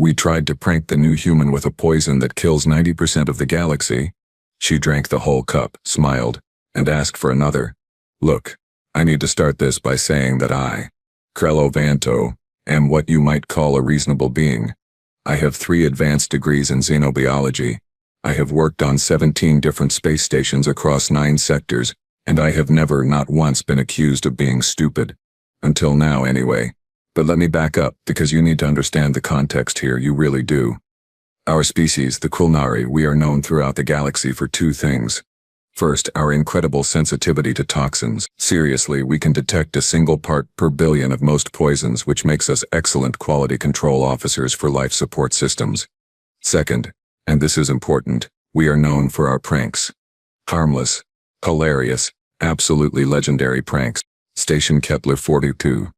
We tried to prank the new human with a poison that kills 90% of the galaxy. She drank the whole cup, smiled, and asked for another. Look, I need to start this by saying that I, Krello Vanto, am what you might call a reasonable being. I have 3 advanced degrees in xenobiology. I have worked on 17 different space stations across 9 sectors, and I have never, not once, been accused of being stupid. Until now, anyway. But let me back up, because you need to understand the context here, you really do. Our species, the Quilnari, we are known throughout the galaxy for 2 things. First, our incredible sensitivity to toxins. Seriously, we can detect a single part per billion of most poisons, which makes us excellent quality control officers for life support systems. Second, and this is important, we are known for our pranks. Harmless, hilarious, absolutely legendary pranks. Station Kepler 42,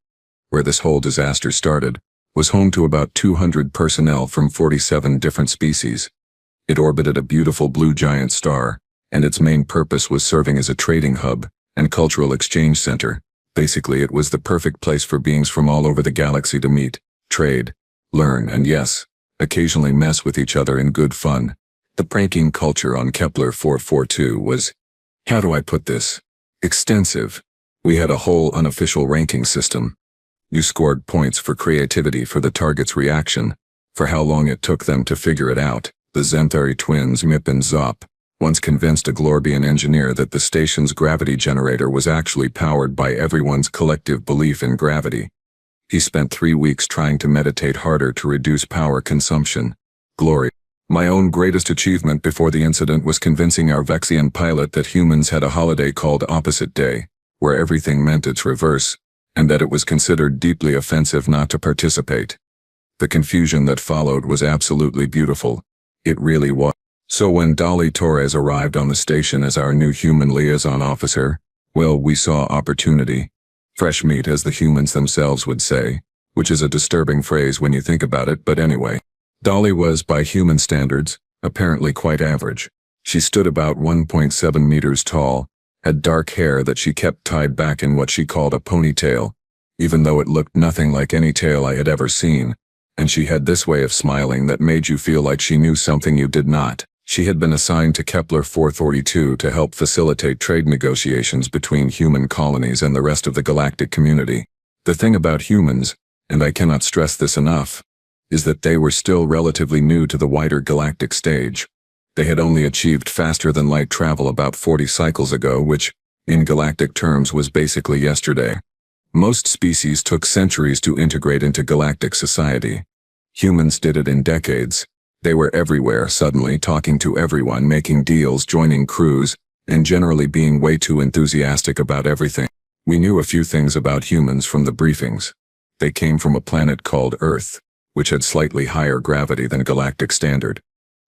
where this whole disaster started, was home to about 200 personnel from 47 different species. It orbited a beautiful blue giant star, and its main purpose was serving as a trading hub and cultural exchange center. Basically, it was the perfect place for beings from all over the galaxy to meet, trade, learn, and yes, occasionally mess with each other in good fun. The pranking culture on Kepler 442 was, how do I put this, extensive. We had a whole unofficial ranking system. You scored points for creativity for the target's reaction, for how long it took them to figure it out. The Zenthari twins, Mip and Zop, once convinced a Glorbian engineer that the station's gravity generator was actually powered by everyone's collective belief in gravity. He spent 3 weeks trying to meditate harder to reduce power consumption. Glory. My own greatest achievement before the incident was convincing our Vexian pilot that humans had a holiday called Opposite Day, where everything meant its reverse, and that it was considered deeply offensive not to participate. The confusion that followed was absolutely beautiful. It really was. So when Dolly Torres arrived on the station as our new human liaison officer, well, we saw opportunity. Fresh meat, as the humans themselves would say, which is a disturbing phrase when you think about it, but anyway. Dolly was, by human standards, apparently quite average. She stood about 1.7 meters tall, had dark hair that she kept tied back in what she called a ponytail, even though it looked nothing like any tail I had ever seen, and she had this way of smiling that made you feel like she knew something you did not. She had been assigned to Kepler 442 to help facilitate trade negotiations between human colonies and the rest of the galactic community. The thing about humans, and I cannot stress this enough, is that they were still relatively new to the wider galactic stage. They had only achieved faster-than-light travel about 40 cycles ago, which, in galactic terms, was basically yesterday. Most species took centuries to integrate into galactic society. Humans did it in decades. They were everywhere, suddenly talking to everyone, making deals, joining crews, and generally being way too enthusiastic about everything. We knew a few things about humans from the briefings. They came from a planet called Earth, which had slightly higher gravity than galactic standard.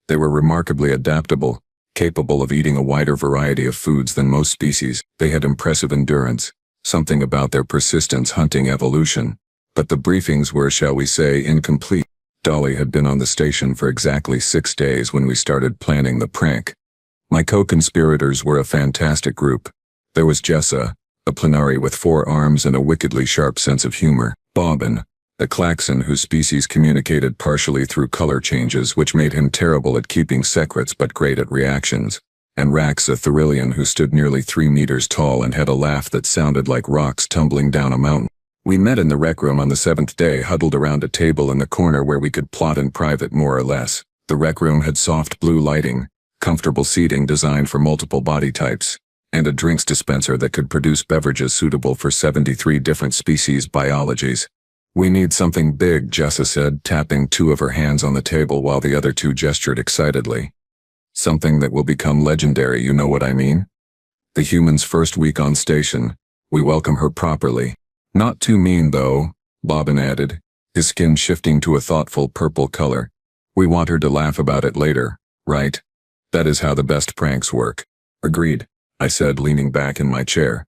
They were remarkably adaptable, capable of eating a wider variety of foods than most species. They had impressive endurance, something about their persistence hunting evolution. But the briefings were, shall we say, incomplete. Dolly had been on the station for exactly 6 days when we started planning the prank. My co-conspirators were a fantastic group. There was Jessa, a Planari with 4 arms and a wickedly sharp sense of humor. Bobbin, the Klaxon whose species communicated partially through color changes, which made him terrible at keeping secrets but great at reactions. And Rax, a Thurilian who stood nearly 3 meters tall and had a laugh that sounded like rocks tumbling down a mountain. We met in the rec room on the 7th day, huddled around a table in the corner where we could plot in private more or less. The rec room had soft blue lighting, comfortable seating designed for multiple body types, and a drinks dispenser that could produce beverages suitable for 73 different species biologies. We need something big, Jessa said, tapping 2 of her hands on the table while the other 2 gestured excitedly. Something that will become legendary, you know what I mean? The human's first week on station, we welcome her properly. Not too mean, though, Bobbin added, his skin shifting to a thoughtful purple color. We want her to laugh about it later, right? That is how the best pranks work. Agreed, I said, leaning back in my chair.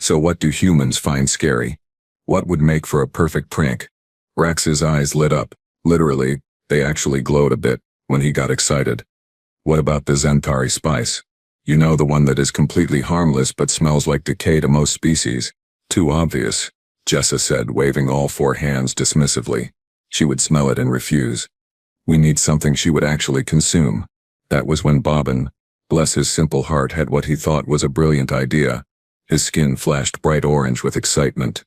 So what do humans find scary? What would make for a perfect prank? Rax's eyes lit up. Literally, they actually glowed a bit when he got excited. What about the Zenthari spice? You know, the one that is completely harmless but smells like decay to most species. Too obvious, Jessa said, waving all 4 hands dismissively. She would smell it and refuse. We need something she would actually consume. That was when Bobbin, bless his simple heart, had what he thought was a brilliant idea. His skin flashed bright orange with excitement.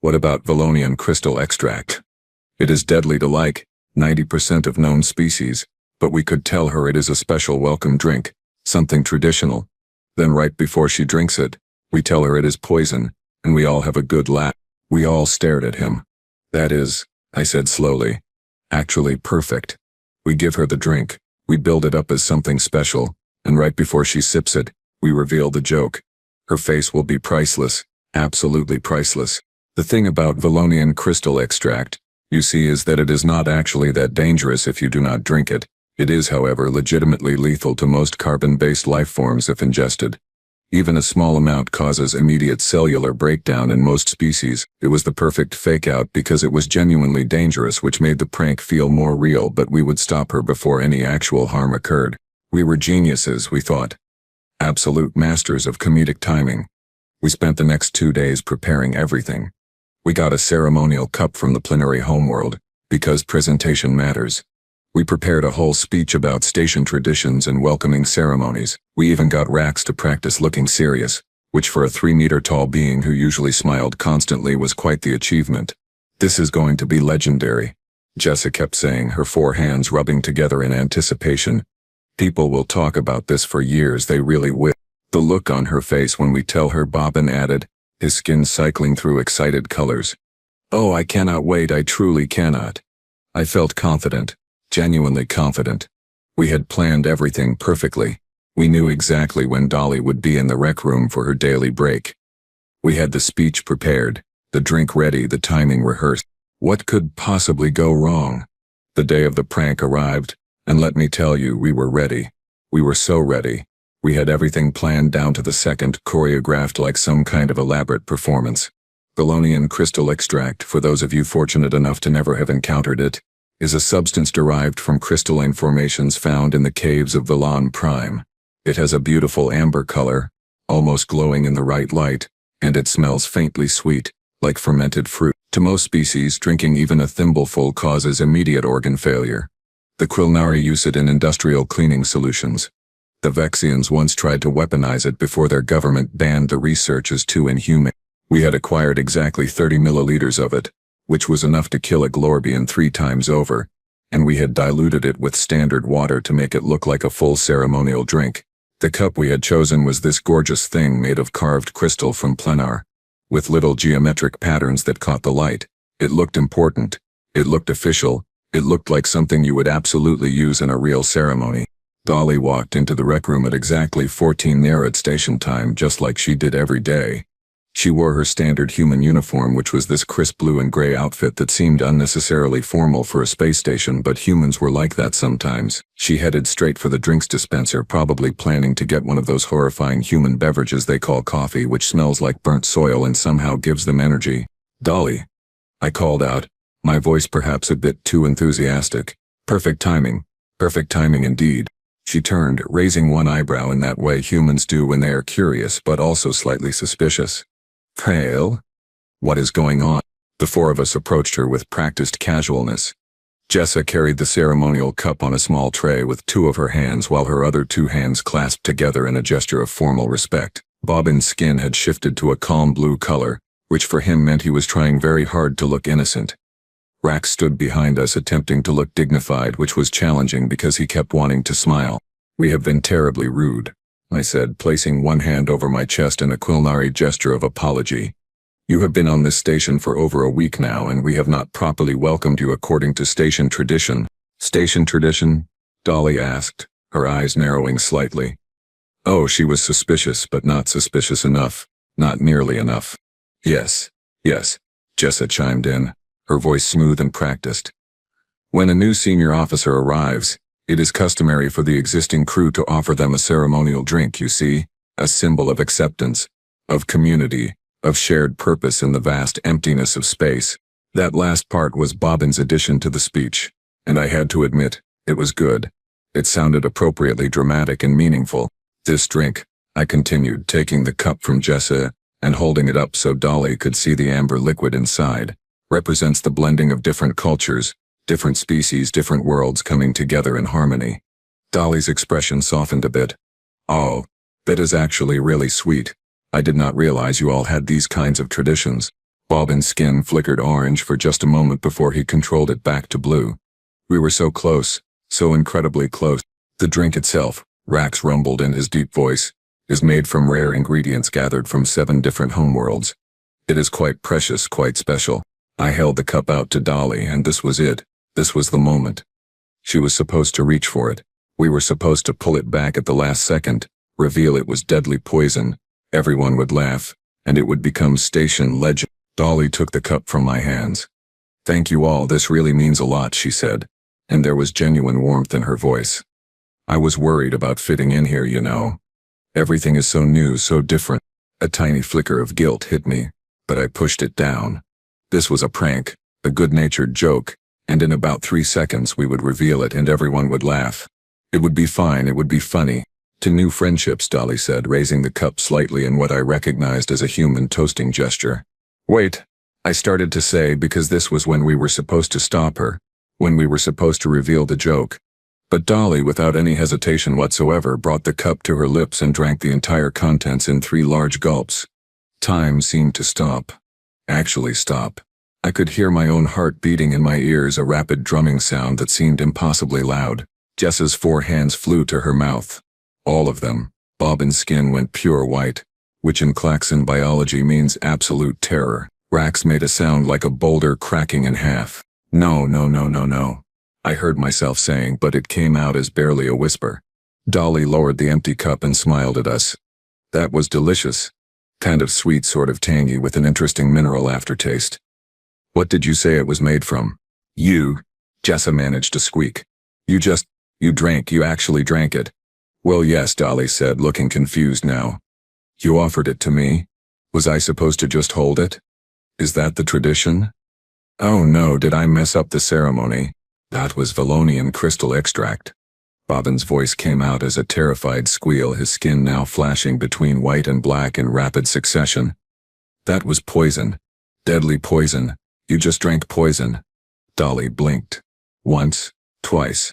What about Valonian crystal extract? It is deadly to like 90% of known species, but we could tell her it is a special welcome drink, something traditional. Then right before she drinks it, we tell her it is poison, and we all have a good laugh. We all stared at him. That is, I said slowly, actually perfect. We give her the drink, we build it up as something special, and right before she sips it, we reveal the joke. Her face will be priceless, absolutely priceless. The thing about Valonian crystal extract, you see, is that it is not actually that dangerous if you do not drink it. It is, however, legitimately lethal to most carbon-based life forms if ingested. Even a small amount causes immediate cellular breakdown in most species. It was the perfect fake-out because it was genuinely dangerous, which made the prank feel more real, but we would stop her before any actual harm occurred. We were geniuses, we thought. Absolute masters of comedic timing. We spent the next 2 days preparing everything. We got a ceremonial cup from the plenary homeworld, because presentation matters. We prepared a whole speech about station traditions and welcoming ceremonies. We even got Rax to practice looking serious, which for a 3-meter-tall being who usually smiled constantly was quite the achievement. This is going to be legendary, Jessa kept saying, her 4 hands rubbing together in anticipation. People will talk about this for years, they really will. The look on her face when we tell her, Bobbin added, his skin cycling through excited colors. Oh, I cannot wait, I truly cannot. I felt confident, genuinely confident. We had planned everything perfectly. We knew exactly when Dolly would be in the rec room for her daily break. We had the speech prepared, the drink ready, the timing rehearsed. What could possibly go wrong? The day of the prank arrived, and let me tell you, we were ready. We were so ready. We had everything planned down to the second, choreographed like some kind of elaborate performance. Valonian crystal extract, for those of you fortunate enough to never have encountered it, is a substance derived from crystalline formations found in the caves of Valon Prime. It has a beautiful amber color, almost glowing in the right light, and it smells faintly sweet, like fermented fruit. To most species, drinking even a thimbleful causes immediate organ failure. The Krilnari use it in industrial cleaning solutions. The Vexians once tried to weaponize it before their government banned the research as too inhumane. We had acquired exactly 30 milliliters of it, which was enough to kill a Glorbian 3 times over, and we had diluted it with standard water to make it look like a full ceremonial drink. The cup we had chosen was this gorgeous thing made of carved crystal from Plenar, with little geometric patterns that caught the light. It looked important. It looked official. It looked like something you would absolutely use in a real ceremony. Dolly walked into the rec room at exactly 14 near at station time, just like she did every day. She wore her standard human uniform, which was this crisp blue and gray outfit that seemed unnecessarily formal for a space station, but humans were like that sometimes. She headed straight for the drinks dispenser, probably planning to get one of those horrifying human beverages they call coffee, which smells like burnt soil and somehow gives them energy. Dolly, I called out, my voice perhaps a bit too enthusiastic. Perfect timing indeed. She turned, raising one eyebrow in that way humans do when they are curious but also slightly suspicious. Pale? What is going on? The 4 of us approached her with practiced casualness. Jessa carried the ceremonial cup on a small tray with 2 of her hands, while her other 2 hands clasped together in a gesture of formal respect. Bobbin's skin had shifted to a calm blue color, which for him meant he was trying very hard to look innocent. Rax stood behind us, attempting to look dignified, which was challenging because he kept wanting to smile. We have been terribly rude, I said, placing one hand over my chest in a Krilnari gesture of apology. You have been on this station for over a week now, and we have not properly welcomed you according to station tradition. Station tradition? Dolly asked, her eyes narrowing slightly. Oh, she was suspicious, but not suspicious enough. Not nearly enough. Yes, Jessa chimed in, her voice smooth and practiced. When a new senior officer arrives, it is customary for the existing crew to offer them a ceremonial drink, you see, a symbol of acceptance, of community, of shared purpose in the vast emptiness of space. That last part was Bobbin's addition to the speech, and I had to admit, it was good. It sounded appropriately dramatic and meaningful. This drink, I continued, taking the cup from Jessa and holding it up so Dolly could see the amber liquid inside, represents the blending of different cultures, Different species, different worlds coming together in harmony. Dolly's expression softened a bit. Oh, that is actually really sweet. I did not realize you all had these kinds of traditions. Bobbin's skin flickered orange for just a moment before he controlled it back to blue. We were so close, so incredibly close. The drink itself, Rax rumbled in his deep voice, is made from rare ingredients gathered from 7 different homeworlds. It is quite precious, quite special. I held the cup out to Dolly, and this was it. This was the moment. She was supposed to reach for it. We were supposed to pull it back at the last second, reveal it was deadly poison. Everyone would laugh, and it would become station legend. Dolly took the cup from my hands. Thank you all, this really means a lot, she said, and there was genuine warmth in her voice. I was worried about fitting in here, you know. Everything is so new, so different. A tiny flicker of guilt hit me, but I pushed it down. This was a prank, a good-natured joke, and in about 3 seconds we would reveal it and everyone would laugh. It would be fine, it would be funny. To new friendships, Dolly said, raising the cup slightly in what I recognized as a human toasting gesture. Wait, I started to say, because this was when we were supposed to stop her, when we were supposed to reveal the joke. But Dolly, without any hesitation whatsoever, brought the cup to her lips and drank the entire contents in 3 large gulps. Time seemed to stop. Actually stop. I could hear my own heart beating in my ears, a rapid drumming sound that seemed impossibly loud. Jess's 4 hands flew to her mouth. All of them. Bobbin's skin went pure white, which in Klaxon biology means absolute terror. Rax made a sound like a boulder cracking in half. No, no, no, no, no. I heard myself saying, but it came out as barely a whisper. Dolly lowered the empty cup and smiled at us. That was delicious. Kind of sweet, sort of tangy, with an interesting mineral aftertaste. What did you say it was made from? You, Jessa managed to squeak. You actually drank it. Well, yes, Dolly said, looking confused now. You offered it to me? Was I supposed to just hold it? Is that the tradition? Oh no, did I mess up the ceremony? That was Valonian crystal extract. Bobbin's voice came out as a terrified squeal, his skin now flashing between white and black in rapid succession. That was poison. Deadly poison. You just drank poison. Dolly blinked. Once, twice.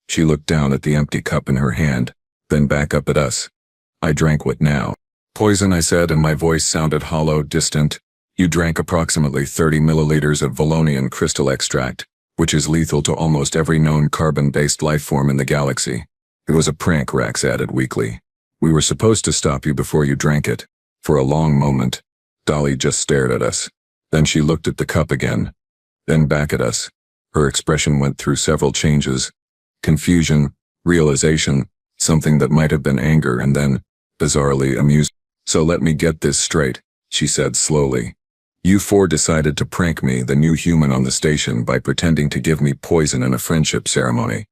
She looked down at the empty cup in her hand, then back up at us. I drank what now? Poison, I said, and my voice sounded hollow, distant. You drank approximately 30 milliliters of Valonian crystal extract, which is lethal to almost every known carbon-based life form in the galaxy. It was a prank, Rax added weakly. We were supposed to stop you before you drank it. For a long moment, Dolly just stared at us. Then she looked at the cup again. Then back at us. Her expression went through several changes. Confusion, realization, something that might have been anger, and then, bizarrely, amusement. So let me get this straight, she said slowly. You 4 decided to prank me, the new human on the station, by pretending to give me poison in a friendship ceremony.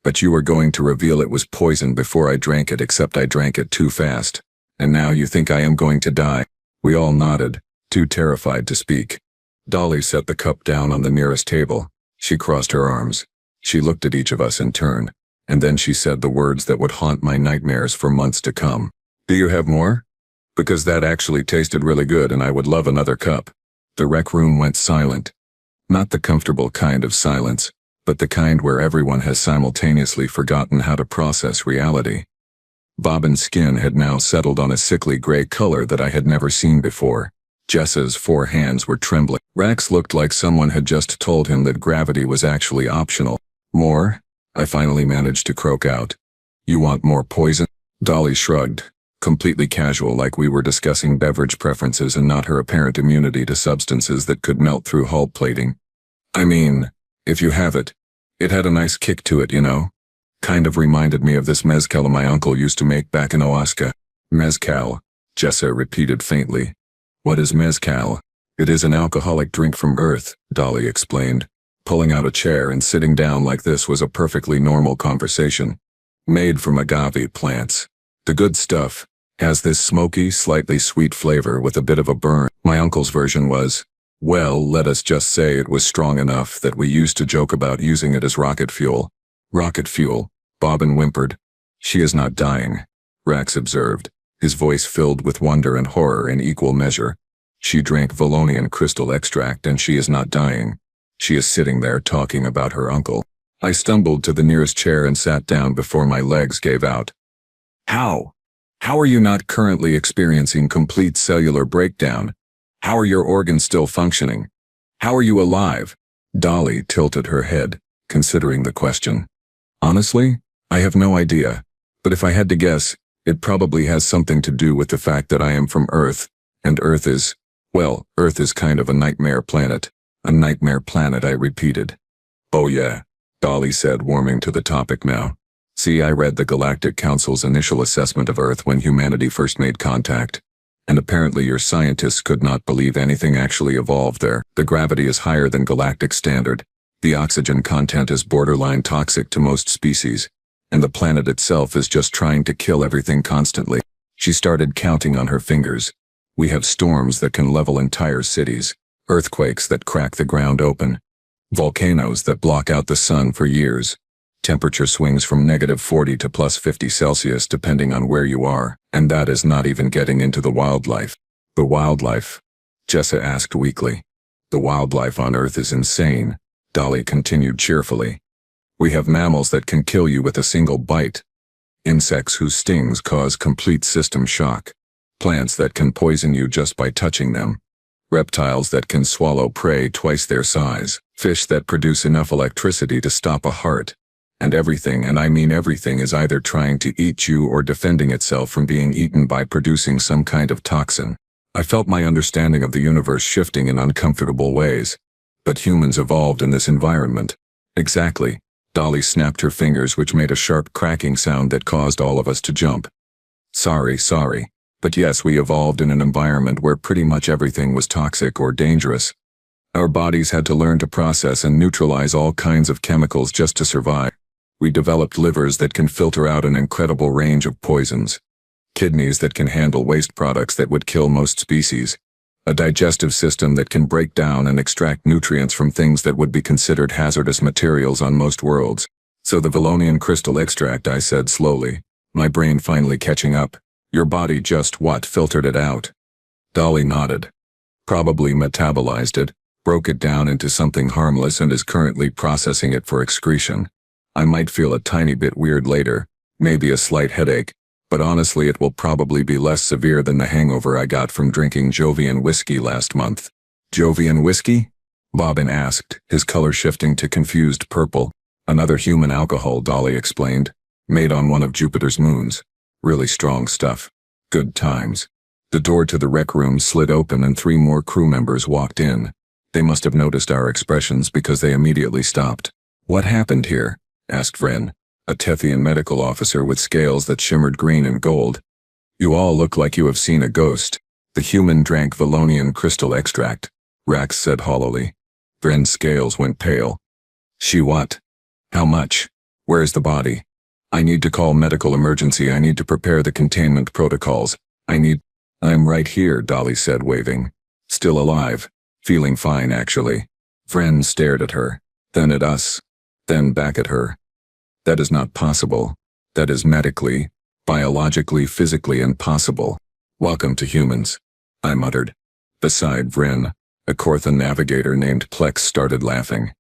But you were going to reveal it was poison before I drank it, except I drank it too fast. And now you think I am going to die. We all nodded, too terrified to speak. Dolly set the cup down on the nearest table. She crossed her arms. She looked at each of us in turn, and then she said the words that would haunt my nightmares for months to come. Do you have more? Because that actually tasted really good and I would love another cup. The rec room went silent. Not the comfortable kind of silence, but the kind where everyone has simultaneously forgotten how to process reality. Bobbin's skin had now settled on a sickly gray color that I had never seen before. Jessa's 4 hands were trembling. Rax looked like someone had just told him that gravity was actually optional. More? I finally managed to croak out. You want more poison? Dolly shrugged, completely casual, like we were discussing beverage preferences and not her apparent immunity to substances that could melt through hull plating. I mean, if you have it. It had a nice kick to it, you know? Kind of reminded me of this mezcal my uncle used to make back in Oaxaca. Mezcal, Jessa repeated faintly. What is mezcal? It is an alcoholic drink from Earth, Dolly explained. Pulling out a chair and sitting down like this was a perfectly normal conversation. Made from agave plants. The good stuff. Has this smoky, slightly sweet flavor with a bit of a burn. My uncle's version was, well, let us just say it was strong enough that we used to joke about using it as rocket fuel. Rocket fuel, Bobbin whimpered. She is not dying, Rax observed, his voice filled with wonder and horror in equal measure. She drank Valonian crystal extract and she is not dying. She is sitting there talking about her uncle. I stumbled to the nearest chair and sat down before my legs gave out. How? How are you not currently experiencing complete cellular breakdown? How are your organs still functioning? How are you alive? Dolly tilted her head, considering the question. Honestly, I have no idea. But if I had to guess, it probably has something to do with the fact that I am from Earth, and Earth is kind of a nightmare planet. A nightmare planet, I repeated. Oh yeah, Dolly said, warming to the topic now. See, I read the Galactic Council's initial assessment of Earth when humanity first made contact. And apparently your scientists could not believe anything actually evolved there. The gravity is higher than galactic standard. The oxygen content is borderline toxic to most species. And the planet itself is just trying to kill everything constantly. She started counting on her fingers. We have storms that can level entire cities, earthquakes that crack the ground open, volcanoes that block out the sun for years. Temperature swings from -40 to +50 Celsius depending on where you are, and that is not even getting into the wildlife. The wildlife? Jessa asked weakly. The wildlife on Earth is insane, Dolly continued cheerfully. We have mammals that can kill you with a single bite. Insects whose stings cause complete system shock. Plants that can poison you just by touching them. Reptiles that can swallow prey twice their size. Fish that produce enough electricity to stop a heart. And everything, and I mean everything, is either trying to eat you or defending itself from being eaten by producing some kind of toxin. I felt my understanding of the universe shifting in uncomfortable ways. But humans evolved in this environment. Exactly. Dolly snapped her fingers, which made a sharp cracking sound that caused all of us to jump. Sorry. But yes, we evolved in an environment where pretty much everything was toxic or dangerous. Our bodies had to learn to process and neutralize all kinds of chemicals just to survive. We developed livers that can filter out an incredible range of poisons. Kidneys that can handle waste products that would kill most species. A digestive system that can break down and extract nutrients from things that would be considered hazardous materials on most worlds. So the Valonian crystal extract, I said slowly, my brain finally catching up. Your body just filtered it out? Dolly nodded. Probably metabolized it, broke it down into something harmless and is currently processing it for excretion. I might feel a tiny bit weird later, maybe a slight headache, but honestly it will probably be less severe than the hangover I got from drinking Jovian whiskey last month. Jovian whiskey? Bobbin asked, his color shifting to confused purple. Another human alcohol, Dolly explained, made on one of Jupiter's moons. Really strong stuff. Good times. The door to the rec room slid open and 3 more crew members walked in. They must have noticed our expressions because they immediately stopped. What happened here? Asked Vren, a Tethian medical officer with scales that shimmered green and gold. You all look like you have seen a ghost. The human drank Valonian crystal extract, Rax said hollowly. Vren's scales went pale. She what? How much? Where's the body? I need to call medical emergency. I need to prepare the containment protocols. I'm right here, Dolly said, waving. Still alive. Feeling fine, actually. Vren stared at her, then at us, then back at her. That is not possible. That is medically, biologically, physically impossible. Welcome to humans, I muttered. Beside Vren, a Corthan navigator named Plex started laughing.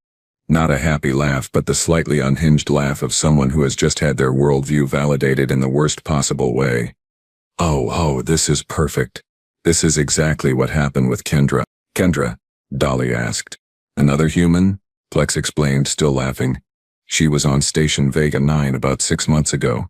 Not a happy laugh, but the slightly unhinged laugh of someone who has just had their worldview validated in the worst possible way. Oh, this is perfect. This is exactly what happened with Kendra. Kendra? Dolly asked. Another human? Plex explained, still laughing. She was on Station Vega 9 about 6 months ago.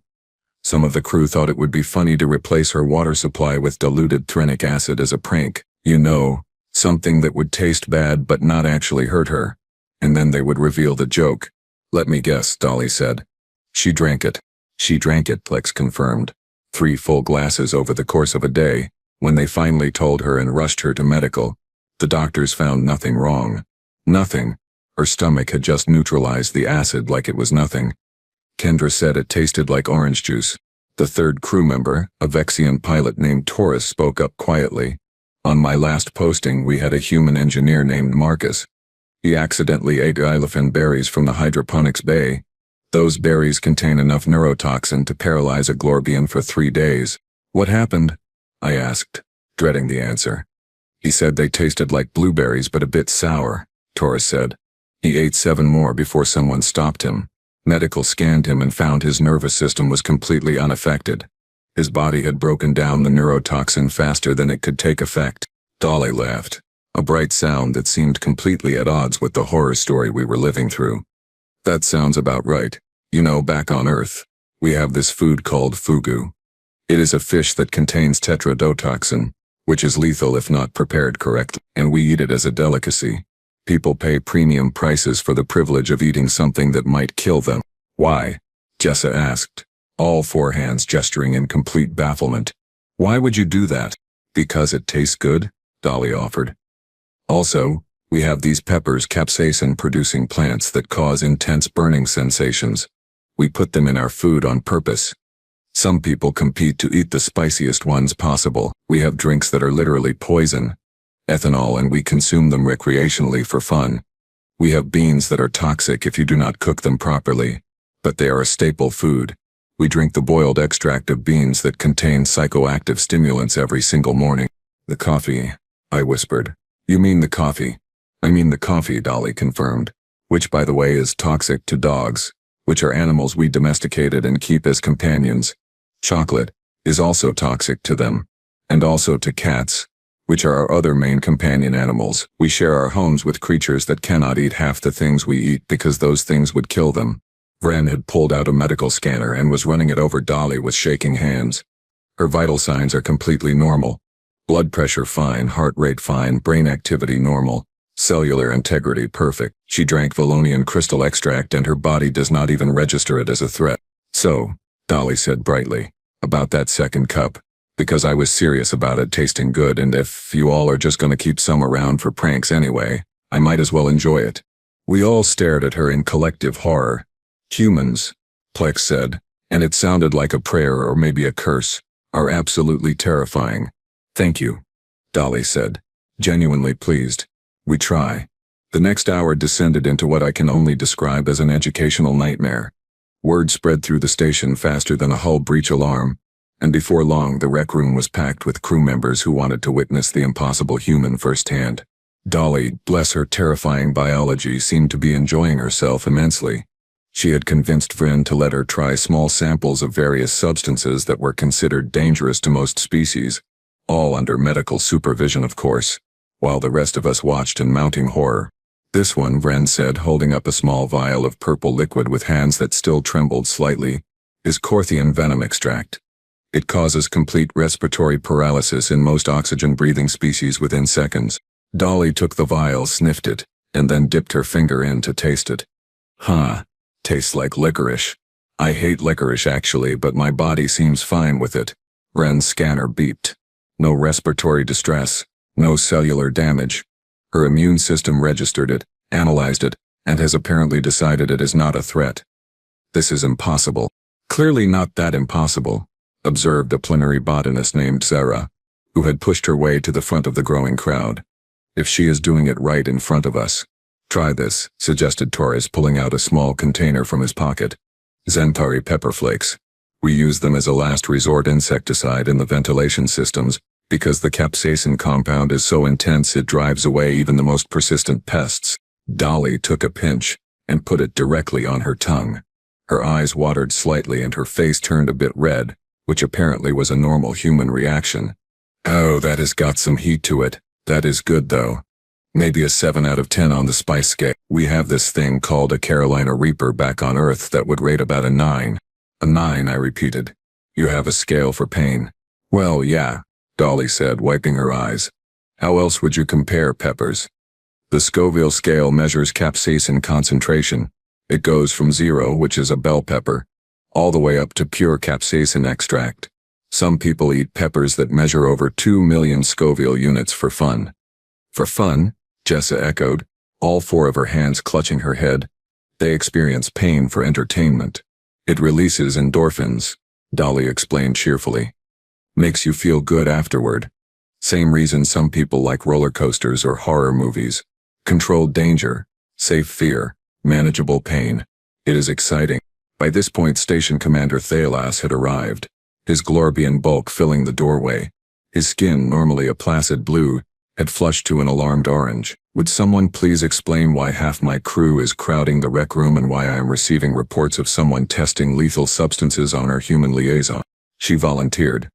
Some of the crew thought it would be funny to replace her water supply with diluted threnic acid as a prank. You know, something that would taste bad but not actually hurt her. And then they would reveal the joke. Let me guess, Dolly said. She drank it. She drank it, Plex confirmed. 3 full glasses over the course of a day. When they finally told her and rushed her to medical, the doctors found nothing wrong. Nothing. Her stomach had just neutralized the acid like it was nothing. Kendra said it tasted like orange juice. The 3rd crew member, a Vexian pilot named Taurus, spoke up quietly. On my last posting, we had a human engineer named Marcus. He accidentally ate elephant berries from the hydroponics bay. Those berries contain enough neurotoxin to paralyze a Glorbian for 3 days. What happened? I asked, dreading the answer. He said they tasted like blueberries but a bit sour, Taurus said. He ate 7 more before someone stopped him. Medical scanned him and found his nervous system was completely unaffected. His body had broken down the neurotoxin faster than it could take effect. Dolly laughed, a bright sound that seemed completely at odds with the horror story we were living through. That sounds about right. You know, back on Earth, we have this food called fugu. It is a fish that contains tetrodotoxin, which is lethal if not prepared correctly, and we eat it as a delicacy. People pay premium prices for the privilege of eating something that might kill them. Why? Jessa asked, all 4 hands gesturing in complete bafflement. Why would you do that? Because it tastes good, Dolly offered. Also, we have these peppers, capsaicin-producing plants that cause intense burning sensations. We put them in our food on purpose. Some people compete to eat the spiciest ones possible. We have drinks that are literally poison, ethanol, and we consume them recreationally for fun. We have beans that are toxic if you do not cook them properly, but they are a staple food. We drink the boiled extract of beans that contain psychoactive stimulants every single morning. The coffee, I whispered. You mean the coffee? I mean the coffee, Dolly confirmed, which by the way is toxic to dogs, which are animals we domesticated and keep as companions. Chocolate is also toxic to them, and also to cats, which are our other main companion animals. We share our homes with creatures that cannot eat half the things we eat because those things would kill them. Vren had pulled out a medical scanner and was running it over Dolly with shaking hands. Her vital signs are completely normal. Blood pressure fine, heart rate fine, brain activity normal, cellular integrity perfect. She drank Valonian crystal extract and her body does not even register it as a threat. So, Dolly said brightly, about that second cup. Because I was serious about it tasting good, and if you all are just gonna keep some around for pranks anyway, I might as well enjoy it. We all stared at her in collective horror. Humans, Plex said, and it sounded like a prayer or maybe a curse, are absolutely terrifying. Thank you, Dolly said, genuinely pleased. We try. The next hour descended into what I can only describe as an educational nightmare. Word spread through the station faster than a hull breach alarm, and before long the rec room was packed with crew members who wanted to witness the impossible human firsthand. Dolly, bless her terrifying biology, seemed to be enjoying herself immensely. She had convinced Vren to let her try small samples of various substances that were considered dangerous to most species, all under medical supervision of course, while the rest of us watched in mounting horror. This one, Vren said, holding up a small vial of purple liquid with hands that still trembled slightly, is Corthian venom extract. It causes complete respiratory paralysis in most oxygen-breathing species within seconds. Dolly took the vial, sniffed it, and then dipped her finger in to taste it. Huh. Tastes like licorice. I hate licorice actually, but my body seems fine with it. Vren's scanner beeped. No respiratory distress, no cellular damage. Her immune system registered it, analyzed it, and has apparently decided it is not a threat. This is impossible. Clearly not that impossible, observed a plenary botanist named Terra, who had pushed her way to the front of the growing crowd. If she is doing it right in front of us. Try this, suggested Torres, pulling out a small container from his pocket. Zentari pepper flakes. We use them as a last resort insecticide in the ventilation systems, because the capsaicin compound is so intense it drives away even the most persistent pests. Dolly took a pinch and put it directly on her tongue. Her eyes watered slightly and her face turned a bit red, which apparently was a normal human reaction. Oh, that has got some heat to it. That is good though. Maybe a 7 out of 10 on the spice scale. We have this thing called a Carolina Reaper back on Earth that would rate about a 9. A 9, I repeated. You have a scale for pain. Well, yeah, Dolly said, wiping her eyes. How else would you compare peppers? The Scoville scale measures capsaicin concentration. It goes from 0, which is a bell pepper, all the way up to pure capsaicin extract. Some people eat peppers that measure over 2 million Scoville units for fun. For fun? Jessa echoed, all 4 of her hands clutching her head. They experience pain for entertainment. It releases endorphins, Dolly explained cheerfully. Makes you feel good afterward. Same reason some people like roller coasters or horror movies. Controlled danger, safe fear, manageable pain. It is exciting. By this point Station Commander Thalas had arrived, his Glorbian bulk filling the doorway. His skin, normally a placid blue, had flushed to an alarmed orange. Would someone please explain why half my crew is crowding the rec room and why I am receiving reports of someone testing lethal substances on our human liaison? She volunteered.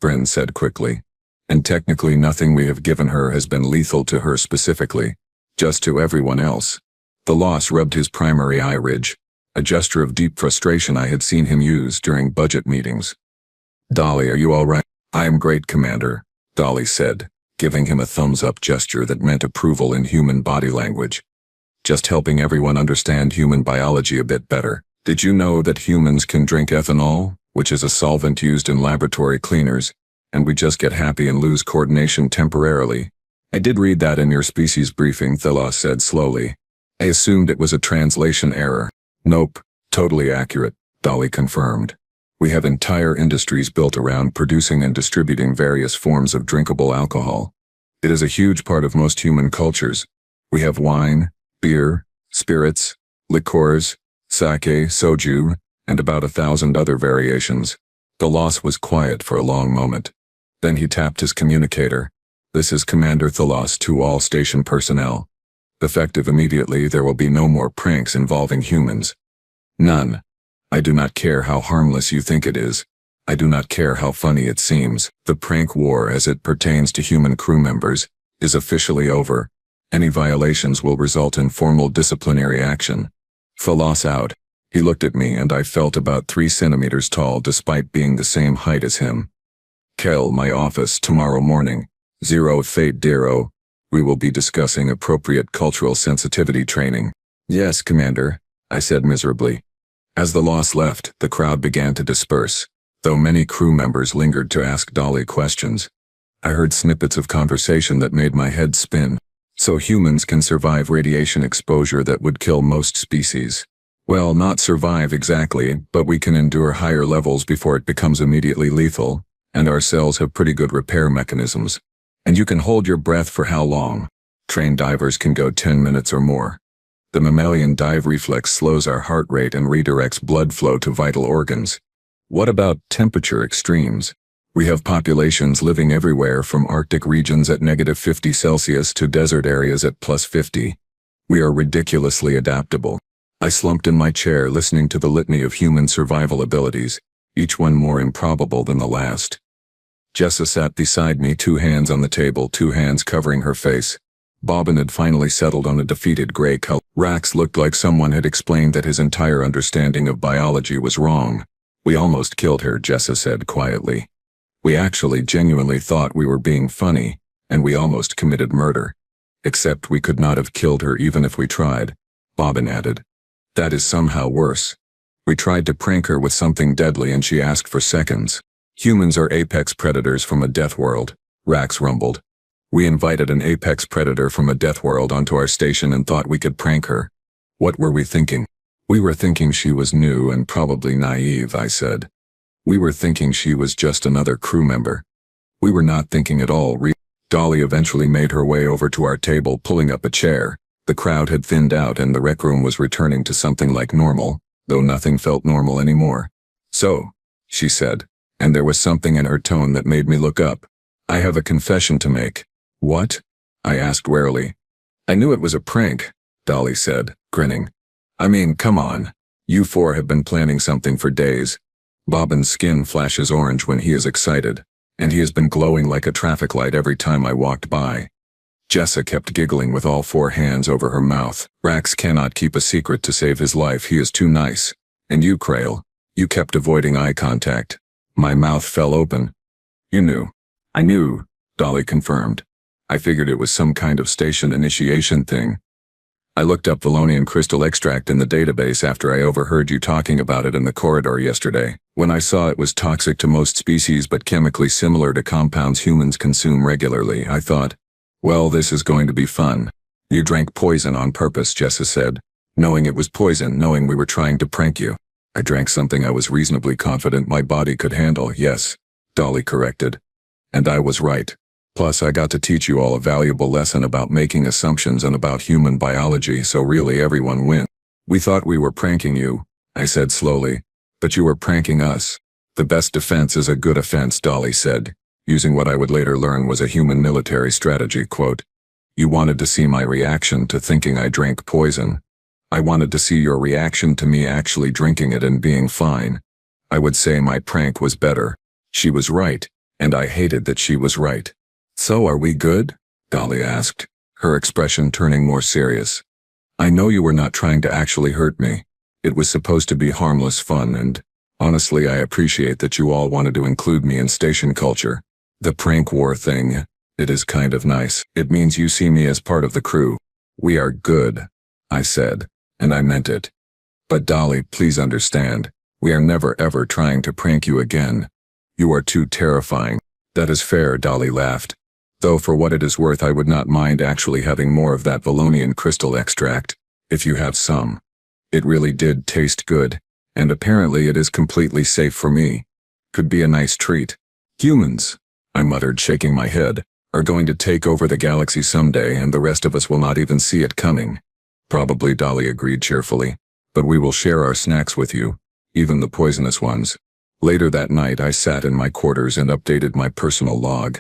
Bren said quickly. And technically nothing we have given her has been lethal to her specifically, just to everyone else. The loss rubbed his primary eye ridge, a gesture of deep frustration I had seen him use during budget meetings. Dolly, are you all right? I am great, Commander, Dolly said, giving him a thumbs-up gesture that meant approval in human body language. Just helping everyone understand human biology a bit better. Did you know that humans can drink ethanol, which is a solvent used in laboratory cleaners, and we just get happy and lose coordination temporarily? I did read that in your species briefing, Thela said slowly. I assumed it was a translation error. Nope, totally accurate, Dolly confirmed. We have entire industries built around producing and distributing various forms of drinkable alcohol. It is a huge part of most human cultures. We have wine, beer, spirits, liqueurs, sake, soju, and about 1,000 other variations. The loss was quiet for a long moment. Then he tapped his communicator. This is Commander Thalos to all station personnel. Effective immediately, there will be no more pranks involving humans. None. I do not care how harmless you think it is. I do not care how funny it seems. The prank war as it pertains to human crew members is officially over. Any violations will result in formal disciplinary action. Thalos out. He looked at me and I felt about 3 centimeters tall despite being the same height as him. Kel, my office tomorrow morning. 0 Fate Dero. We will be discussing appropriate cultural sensitivity training. Yes, Commander, I said miserably. As the loss left, the crowd began to disperse, though many crew members lingered to ask Dolly questions. I heard snippets of conversation that made my head spin. So humans can survive radiation exposure that would kill most species. Well, not survive exactly, but we can endure higher levels before it becomes immediately lethal, and our cells have pretty good repair mechanisms. And you can hold your breath for how long? Trained divers can go 10 minutes or more. The mammalian dive reflex slows our heart rate and redirects blood flow to vital organs. What about temperature extremes? We have populations living everywhere from Arctic regions at -50 Celsius to desert areas at +50. We are ridiculously adaptable. I slumped in my chair listening to the litany of human survival abilities, each one more improbable than the last. Jessa sat beside me, 2 hands on the table, 2 hands covering her face. Bobbin had finally settled on a defeated gray color. Rax looked like someone had explained that his entire understanding of biology was wrong. We almost killed her, Jessa said quietly. We actually genuinely thought we were being funny, and we almost committed murder. Except we could not have killed her even if we tried, Bobbin added. That is somehow worse. We tried to prank her with something deadly and she asked for seconds. Humans are apex predators from a death world, Rax rumbled. We invited an apex predator from a death world onto our station and thought we could prank her. What were we thinking? We were thinking she was new and probably naive, I said. We were thinking she was just another crew member. We were not thinking at all. Dolly eventually made her way over to our table, pulling up a chair. The crowd had thinned out and the rec room was returning to something like normal, though nothing felt normal anymore. So, she said, and there was something in her tone that made me look up. I have a confession to make. What? I asked warily. I knew it was a prank, Dolly said, grinning. I mean, come on. You 4 have been planning something for days. Bobbin's skin flashes orange when he is excited, and he has been glowing like a traffic light every time I walked by. Jessa kept giggling with all 4 hands over her mouth. Rax cannot keep a secret to save his life, he is too nice. And you, Krail, you kept avoiding eye contact. My mouth fell open. You knew. I knew, Dolly confirmed. I figured it was some kind of station initiation thing. I looked up Valonian crystal extract in the database after I overheard you talking about it in the corridor yesterday. When I saw it was toxic to most species but chemically similar to compounds humans consume regularly, I thought, well, this is going to be fun. You drank poison on purpose, Jessa said. Knowing it was poison, knowing we were trying to prank you. I drank something I was reasonably confident my body could handle, yes, Dolly corrected. And I was right. Plus, I got to teach you all a valuable lesson about making assumptions and about human biology, so really everyone wins. We thought we were pranking you, I said slowly, but you were pranking us. The best defense is a good offense, Dolly said. using what I would later learn was a human military strategy quote. You wanted to see my reaction to thinking I drank poison. I wanted to see your reaction to me actually drinking it and being fine. I would say my prank was better. She was right, and I hated that she was right. So are we good? Dolly asked, her expression turning more serious. I know you were not trying to actually hurt me. It was supposed to be harmless fun and, honestly, I appreciate that you all wanted to include me in station culture. The prank war thing, it is kind of nice. It means you see me as part of the crew. We are good, I said, and I meant it. But Dolly, please understand, we are never ever trying to prank you again. You are too terrifying. That is fair, Dolly laughed. Though for what it is worth I would not mind actually having more of that Valonian crystal extract, if you have some. It really did taste good, and apparently it is completely safe for me. Could be a nice treat. Humans, I muttered, shaking my head, are going to take over the galaxy someday and the rest of us will not even see it coming. Probably, Dolly agreed cheerfully, but we will share our snacks with you, even the poisonous ones. Later that night I sat in my quarters and updated my personal log.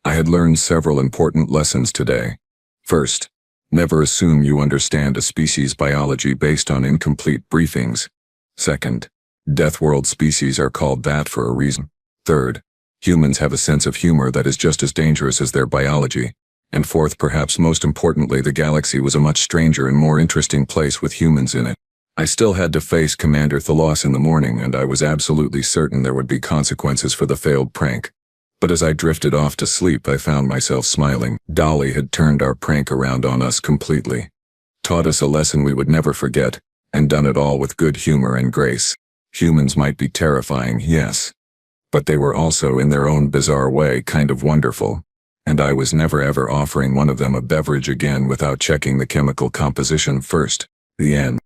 I had learned several important lessons today. First, never assume you understand a species' biology based on incomplete briefings. Second, Death World species are called that for a reason. Third, humans have a sense of humor that is just as dangerous as their biology. And fourth, perhaps most importantly, the galaxy was a much stranger and more interesting place with humans in it. I still had to face Commander Thalos in the morning, and I was absolutely certain there would be consequences for the failed prank. But as I drifted off to sleep, I found myself smiling. Dolly had turned our prank around on us completely. Taught us a lesson we would never forget, and done it all with good humor and grace. Humans might be terrifying, yes. But they were also, in their own bizarre way, kind of wonderful. And I was never ever offering one of them a beverage again without checking the chemical composition first. The end.